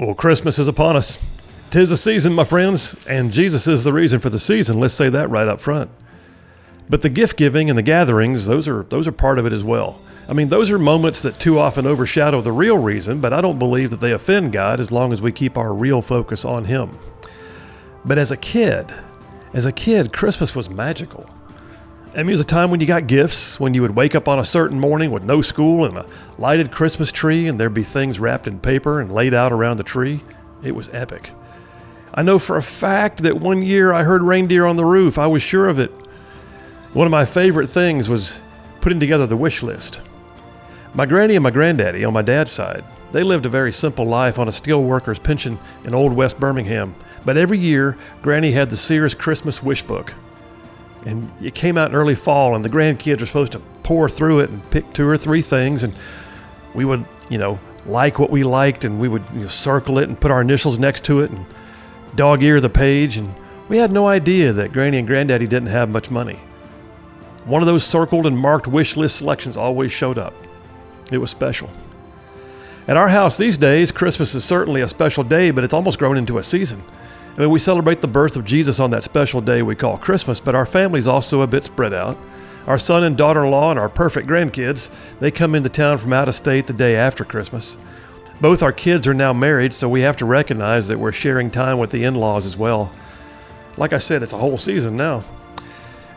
Well, Christmas is upon us. 'Tis the season, my friends, and Jesus is the reason for the season. Let's say that right up front. But the gift giving and the gatherings, those are part of it as well. I mean, those are moments that too often overshadow the real reason, but I don't believe that they offend God as long as we keep our real focus on Him. But as a kid, Christmas was magical. I mean, it was a time when you got gifts, when you would wake up on a certain morning with no school and a lighted Christmas tree, and there'd be things wrapped in paper and laid out around the tree. It was epic. I know for a fact that one year I heard reindeer on the roof. I was sure of it. One of my favorite things was putting together the wish list. My granny and my granddaddy on my dad's side, they lived a very simple life on a steel worker's pension in Old West Birmingham. But every year, Granny had the Sears Christmas wish book. And it came out in early fall, and the grandkids were supposed to pour through it and pick 2 or 3 things, and we would, like what we liked, and we would circle it and put our initials next to it and dog-ear the page, and we had no idea that Granny and Granddaddy didn't have much money. One of those circled and marked wish list selections always showed up. It was special. At our house these days, Christmas is certainly a special day, but it's almost grown into a season. I mean, we celebrate the birth of Jesus on that special day we call Christmas, but our family's also a bit spread out. Our son and daughter-in-law and our perfect grandkids, they come into town from out of state the day after Christmas. Both our kids are now married, so we have to recognize that we're sharing time with the in-laws as well. Like I said, it's a whole season now.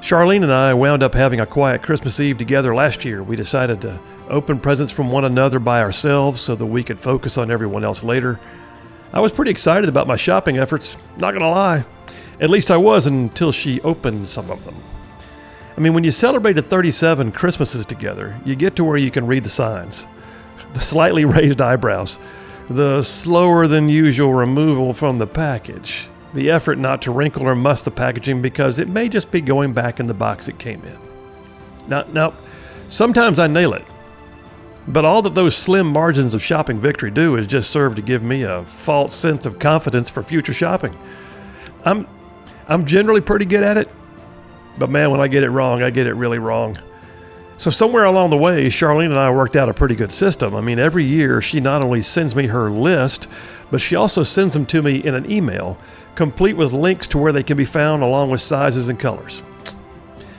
Charlene and I wound up having a quiet Christmas Eve together last year. We decided to open presents from one another by ourselves so that we could focus on everyone else later. I was pretty excited about my shopping efforts, not gonna lie. At least I was until she opened some of them. I mean, when you celebrated 37 Christmases together, you get to where you can read the signs. The slightly raised eyebrows, the slower than usual removal from the package, the effort not to wrinkle or muss the packaging because it may just be going back in the box it came in. Now, sometimes I nail it. But all that those slim margins of shopping victory do is just serve to give me a false sense of confidence for future shopping. I'm generally pretty good at it, but man, when I get it wrong, I get it really wrong. So somewhere along the way, Charlene and I worked out a pretty good system. I mean, every year she not only sends me her list, but she also sends them to me in an email, complete with links to where they can be found along with sizes and colors.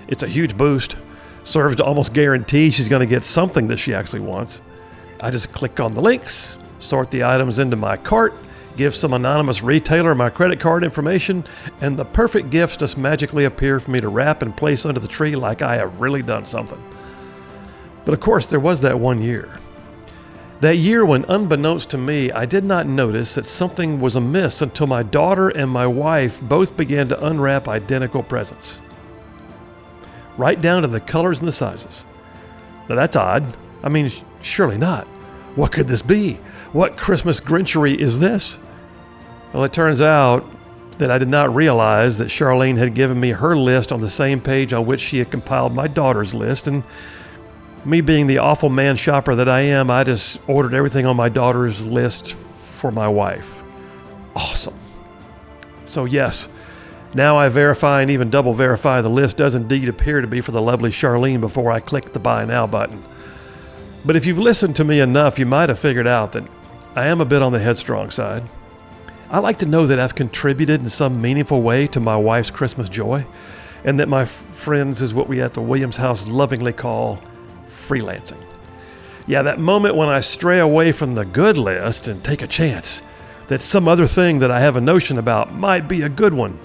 It's a huge boost. Serves to almost guarantee she's going to get something that she actually wants. I just click on the links, sort the items into my cart, give some anonymous retailer my credit card information, and the perfect gifts just magically appear for me to wrap and place under the tree like I have really done something. But of course, there was that one year. That year when, unbeknownst to me, I did not notice that something was amiss until my daughter and my wife both began to unwrap identical presents. Right down to the colors and the sizes. Now that's odd. I mean, surely not. What could this be? What Christmas Grinchery is this? Well, it turns out that I did not realize that Charlene had given me her list on the same page on which she had compiled my daughter's list, and me being the awful man shopper that I am, I just ordered everything on my daughter's list for my wife. Awesome. So yes, now I verify and even double verify the list does indeed appear to be for the lovely Charlene before I click the Buy Now button. But if you've listened to me enough, you might have figured out that I am a bit on the headstrong side. I like to know that I've contributed in some meaningful way to my wife's Christmas joy, and that my friends is what we at the Williams house lovingly call freelancing. Yeah, that moment when I stray away from the good list and take a chance that some other thing that I have a notion about might be a good one.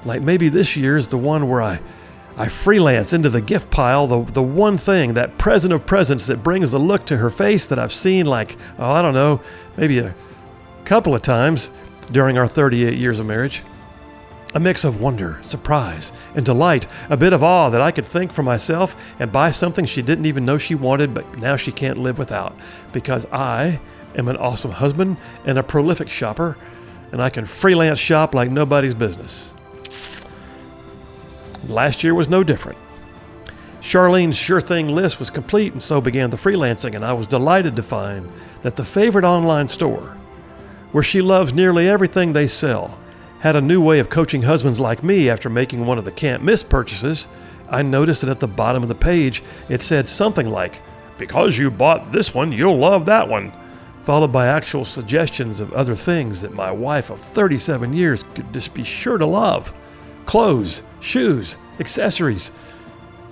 Like maybe this year's the one where I freelance into the gift pile, the one thing, that present of presents that brings the look to her face that I've seen maybe a couple of times during our 38 years of marriage. A mix of wonder, surprise, and delight, a bit of awe that I could think for myself and buy something she didn't even know she wanted, but now she can't live without, because I am an awesome husband and a prolific shopper, and I can freelance shop like nobody's business. Last year was no different. Charlene's sure thing list was complete, and so began the freelancing, and I was delighted to find that the favorite online store, where she loves nearly everything they sell, had a new way of coaching husbands like me after making one of the can't-miss purchases. I noticed that at the bottom of the page, it said something like, "Because you bought this one, you'll love that one." followed by actual suggestions of other things that my wife of 37 years could just be sure to love. Clothes, shoes, accessories.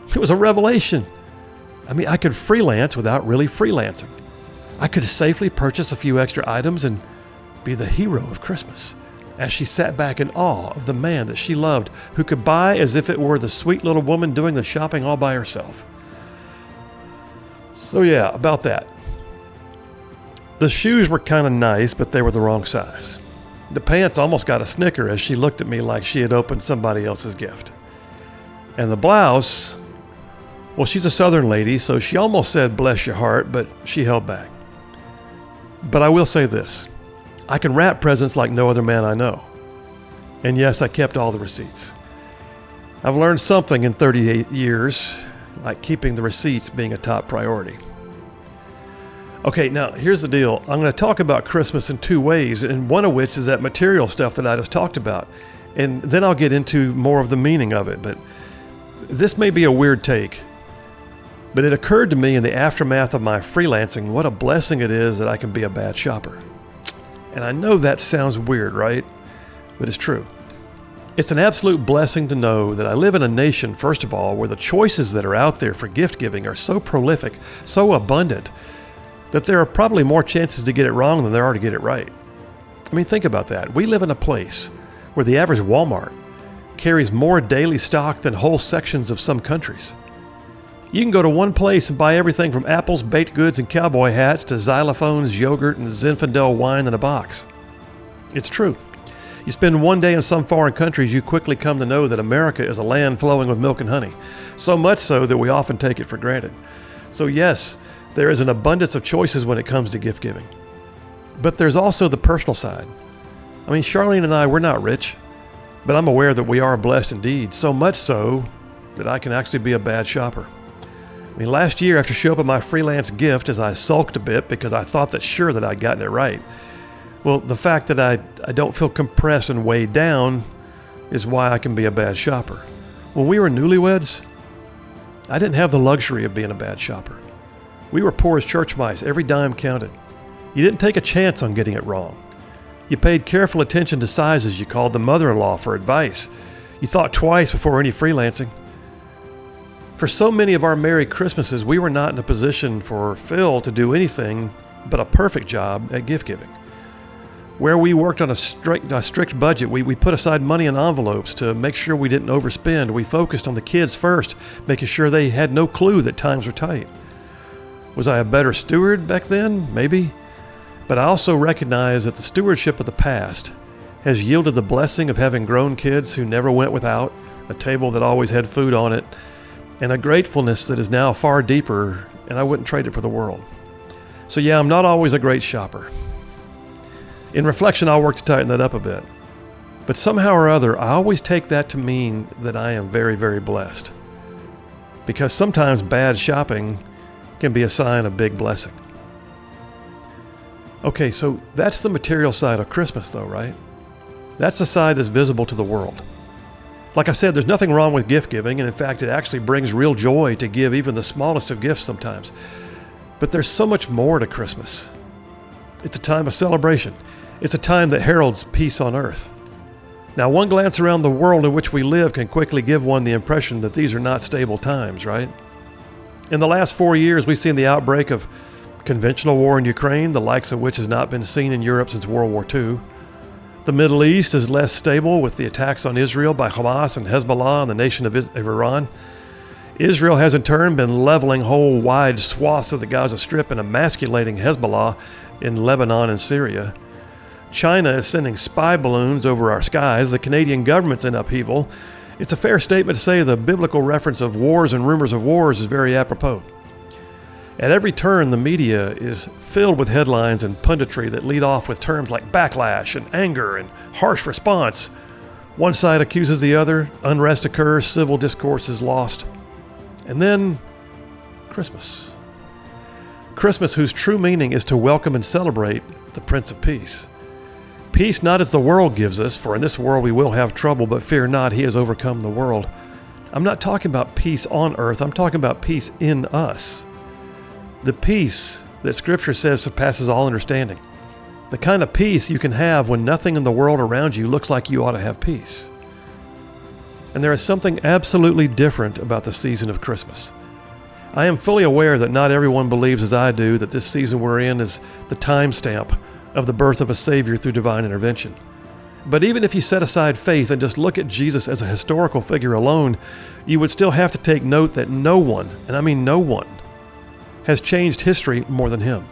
It was a revelation. I mean, I could freelance without really freelancing. I could safely purchase a few extra items and be the hero of Christmas, as she sat back in awe of the man that she loved, who could buy as if it were the sweet little woman doing the shopping all by herself. So yeah, about that. The shoes were kind of nice, but they were the wrong size. The pants almost got a snicker as she looked at me like she had opened somebody else's gift. And the blouse, well, she's a Southern lady, so she almost said, "Bless your heart," but she held back. But I will say this. I can wrap presents like no other man I know. And yes, I kept all the receipts. I've learned something in 38 years, like keeping the receipts being a top priority. Okay, now here's the deal. I'm going to talk about Christmas in two ways, and one of which is that material stuff that I just talked about. And then I'll get into more of the meaning of it. But this may be a weird take, but it occurred to me in the aftermath of my freelancing what a blessing it is that I can be a bad shopper. And I know that sounds weird, right? But it's true. It's an absolute blessing to know that I live in a nation, first of all, where the choices that are out there for gift giving are so prolific, so abundant, that there are probably more chances to get it wrong than there are to get it right. I mean, think about that. We live in a place where the average Walmart carries more daily stock than whole sections of some countries. You can go to one place and buy everything from apples, baked goods, and cowboy hats to xylophones, yogurt, and Zinfandel wine in a box. It's true. You spend one day in some foreign countries, you quickly come to know that America is a land flowing with milk and honey, so much so that we often take it for granted. So yes, there is an abundance of choices when it comes to gift giving. But there's also the personal side. I mean, Charlene and I, we're not rich, but I'm aware that we are blessed indeed, so much so that I can actually be a bad shopper. I mean, last year, after showing up my freelance gift, as I sulked a bit because I thought that sure that I'd gotten it right, well, the fact that I don't feel compressed and weighed down is why I can be a bad shopper. When we were newlyweds, I didn't have the luxury of being a bad shopper. We were poor as church mice. Every dime counted. You didn't take a chance on getting it wrong. You paid careful attention to sizes. You called the mother-in-law for advice. You thought twice before any freelancing. For so many of our Merry Christmases, we were not in a position for Phil to do anything but a perfect job at gift giving. Where we worked on a strict budget, we put aside money in envelopes to make sure we didn't overspend. We focused on the kids first, making sure they had no clue that times were tight. Was I a better steward back then? Maybe. But I also recognize that the stewardship of the past has yielded the blessing of having grown kids who never went without, a table that always had food on it, and a gratefulness that is now far deeper, and I wouldn't trade it for the world. So yeah, I'm not always a great shopper. In reflection, I'll work to tighten that up a bit. But somehow or other, I always take that to mean that I am very, very blessed. Because sometimes bad shopping can be a sign of big blessing. Okay, so that's the material side of Christmas though, right? That's the side that's visible to the world. Like I said, there's nothing wrong with gift giving, and in fact, it actually brings real joy to give even the smallest of gifts sometimes. But there's so much more to Christmas. It's a time of celebration. It's a time that heralds peace on earth. Now, one glance around the world in which we live can quickly give one the impression that these are not stable times, right? In the last 4 years, we've seen the outbreak of conventional war in Ukraine, the likes of which has not been seen in Europe since World War II. The Middle East is less stable with the attacks on Israel by Hamas and Hezbollah and the nation of Iran. Israel has in turn been leveling whole wide swaths of the Gaza Strip and emasculating Hezbollah in Lebanon and Syria. China is sending spy balloons over our skies. The Canadian government's in upheaval. It's a fair statement to say the biblical reference of wars and rumors of wars is very apropos. At every turn, the media is filled with headlines and punditry that lead off with terms like backlash and anger and harsh response. One side accuses the other, unrest occurs, civil discourse is lost. And then, Christmas. Christmas, whose true meaning is to welcome and celebrate the Prince of Peace. Peace not as the world gives us, for in this world we will have trouble, but fear not, he has overcome the world. I'm not talking about peace on earth, I'm talking about peace in us. The peace that Scripture says surpasses all understanding. The kind of peace you can have when nothing in the world around you looks like you ought to have peace. And there is something absolutely different about the season of Christmas. I am fully aware that not everyone believes as I do that this season we're in is the timestamp of the birth of a Savior through divine intervention. But even if you set aside faith and just look at Jesus as a historical figure alone, you would still have to take note that no one, and I mean no one, has changed history more than him.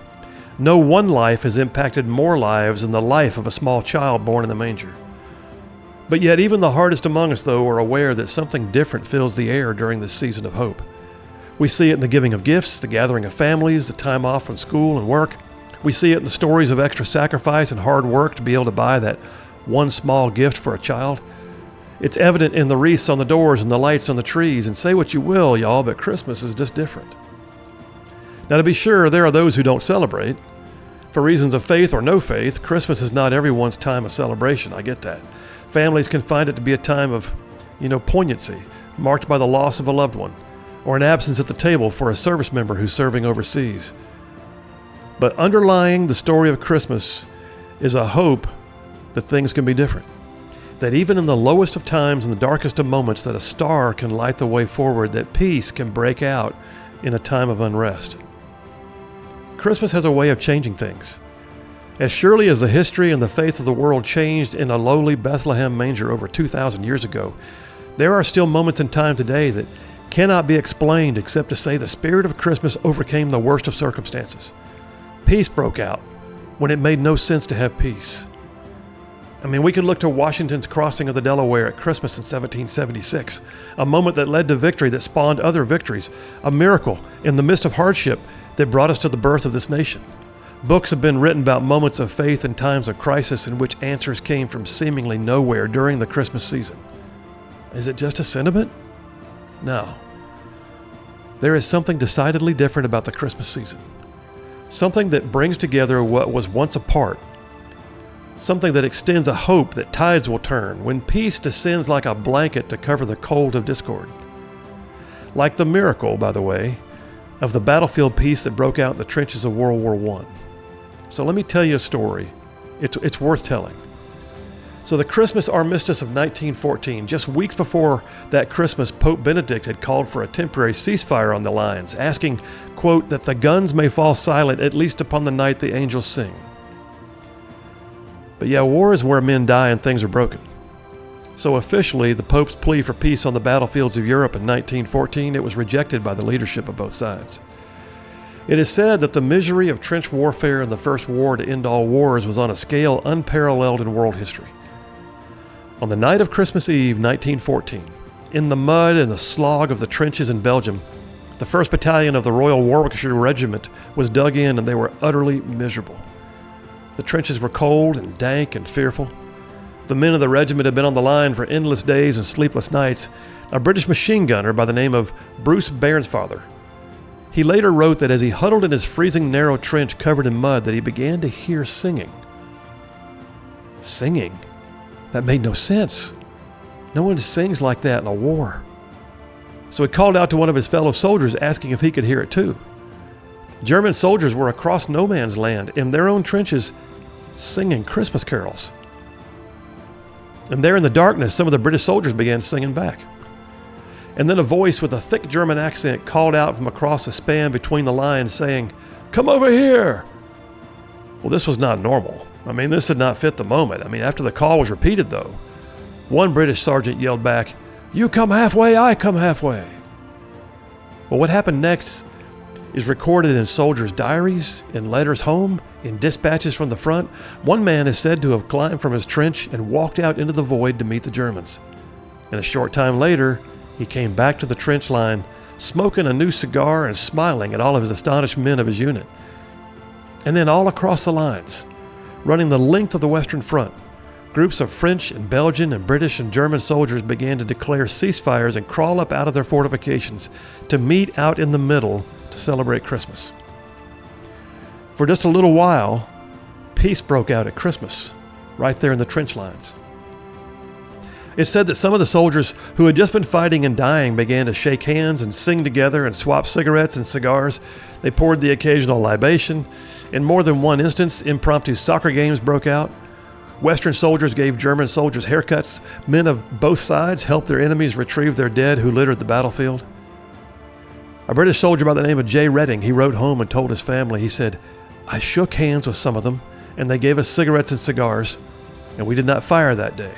No one life has impacted more lives than the life of a small child born in the manger. But yet even the hardest among us, though, are aware that something different fills the air during this season of hope. We see it in the giving of gifts, the gathering of families, the time off from school and work. We see it in the stories of extra sacrifice and hard work to be able to buy that one small gift for a child. It's evident in the wreaths on the doors and the lights on the trees, and say what you will, y'all, but Christmas is just different. Now, to be sure, there are those who don't celebrate. For reasons of faith or no faith, Christmas is not everyone's time of celebration. I get that. Families can find it to be a time of, poignancy, marked by the loss of a loved one, or an absence at the table for a service member who's serving overseas. But underlying the story of Christmas is a hope that things can be different. That even in the lowest of times and the darkest of moments, that a star can light the way forward, that peace can break out in a time of unrest. Christmas has a way of changing things. As surely as the history and the faith of the world changed in a lowly Bethlehem manger over 2,000 years ago, there are still moments in time today that cannot be explained except to say the spirit of Christmas overcame the worst of circumstances. Peace broke out when it made no sense to have peace. We could look to Washington's crossing of the Delaware at Christmas in 1776, a moment that led to victory that spawned other victories, a miracle in the midst of hardship that brought us to the birth of this nation. Books have been written about moments of faith and times of crisis in which answers came from seemingly nowhere during the Christmas season. Is it just a sentiment? No. There is something decidedly different about the Christmas season. Something that brings together what was once apart. Something that extends a hope that tides will turn when peace descends like a blanket to cover the cold of discord. Like the miracle, by the way, of the battlefield peace that broke out in the trenches of World War I. So let me tell you a story. It's worth telling. So the Christmas armistice of 1914, just weeks before that Christmas, Pope Benedict had called for a temporary ceasefire on the lines, asking, quote, that the guns may fall silent at least upon the night the angels sing. But yeah, war is where men die and things are broken. So officially, the Pope's plea for peace on the battlefields of Europe in 1914, it was rejected by the leadership of both sides. It is said that the misery of trench warfare in the first war to end all wars was on a scale unparalleled in world history. On the night of Christmas Eve, 1914, in the mud and the slog of the trenches in Belgium, the 1st Battalion of the Royal Warwickshire Regiment was dug in, and they were utterly miserable. The trenches were cold and dank and fearful. The men of the regiment had been on the line for endless days and sleepless nights. A British machine gunner by the name of Bruce Bairnsfather. He later wrote that as he huddled in his freezing narrow trench covered in mud, that he began to hear singing. Singing? That made no sense. No one sings like that in a war. So he called out to one of his fellow soldiers, asking if he could hear it too. German soldiers were across no man's land in their own trenches singing Christmas carols. And there in the darkness, some of the British soldiers began singing back. And then a voice with a thick German accent called out from across the span between the lines saying, "Come over here!" Well, this was not normal. This did not fit the moment. After the call was repeated, though, one British sergeant yelled back, "You come halfway, I come halfway." Well, what happened next is recorded in soldiers' diaries, in letters home, in dispatches from the front. One man is said to have climbed from his trench and walked out into the void to meet the Germans. And a short time later, he came back to the trench line, smoking a new cigar and smiling at all of his astonished men of his unit. And then all across the lines, running the length of the Western Front, groups of French and Belgian and British and German soldiers began to declare ceasefires and crawl up out of their fortifications to meet out in the middle to celebrate Christmas. For just a little while, peace broke out at Christmas, right there in the trench lines. It's said that some of the soldiers who had just been fighting and dying began to shake hands and sing together and swap cigarettes and cigars. They poured the occasional libation. In more than one instance, impromptu soccer games broke out. Western soldiers gave German soldiers haircuts. Men of both sides helped their enemies retrieve their dead who littered the battlefield. A British soldier by the name of J. Redding, he wrote home and told his family, he said, "I shook hands with some of them, and they gave us cigarettes and cigars, and we did not fire that day.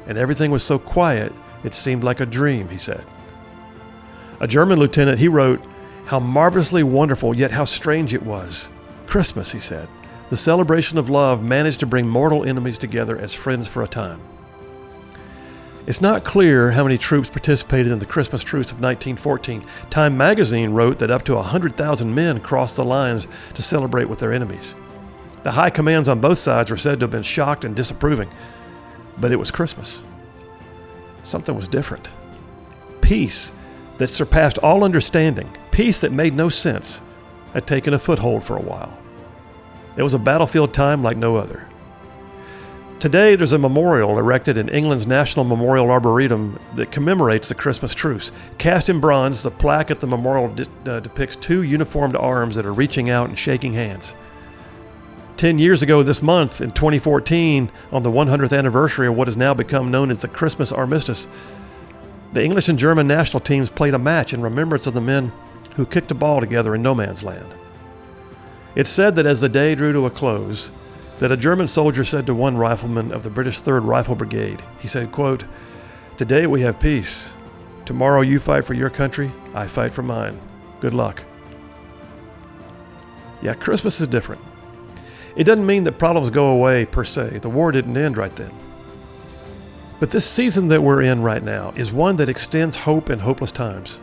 And everything was so quiet, it seemed like a dream," he said. A German lieutenant, he wrote, "How marvelously wonderful, yet how strange it was. Christmas," he said, "the celebration of love managed to bring mortal enemies together as friends for a time." It's not clear how many troops participated in the Christmas truce of 1914. Time magazine wrote that up to 100,000 men crossed the lines to celebrate with their enemies. The high commands on both sides were said to have been shocked and disapproving, but it was Christmas. Something was different. Peace that surpassed all understanding, peace that made no sense, had taken a foothold for a while. It was a battlefield time like no other. Today, there's a memorial erected in England's National Memorial Arboretum that commemorates the Christmas truce. Cast in bronze, the plaque at the memorial depicts two uniformed arms that are reaching out and shaking hands. 10 years ago this month, in 2014, on the 100th anniversary of what has now become known as the Christmas Armistice, the English and German national teams played a match in remembrance of the men who kicked a ball together in no man's land. It's said that as the day drew to a close, that a German soldier said to one rifleman of the British 3rd Rifle Brigade, he said, quote, "Today we have peace. Tomorrow you fight for your country, I fight for mine. Good luck." Yeah, Christmas is different. It doesn't mean that problems go away per se. The war didn't end right then. But this season that we're in right now is one that extends hope in hopeless times.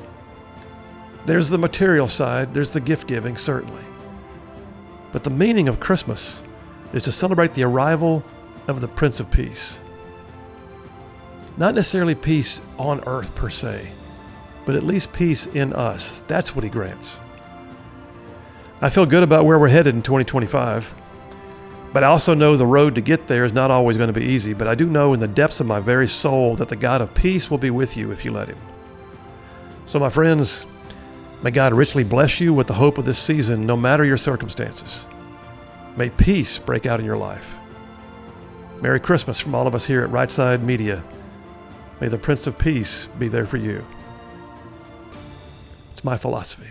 There's the material side, there's the gift giving, certainly. But the meaning of Christmas is to celebrate the arrival of the Prince of Peace. Not necessarily peace on earth per se, but at least peace in us. That's what he grants. I feel good about where we're headed in 2025, but I also know the road to get there is not always going to be easy, but I do know in the depths of my very soul that the God of peace will be with you if you let him. So my friends, may God richly bless you with the hope of this season, no matter your circumstances. May peace break out in your life. Merry Christmas from all of us here at Rightside Media. May the Prince of Peace be there for you. It's my philosophy.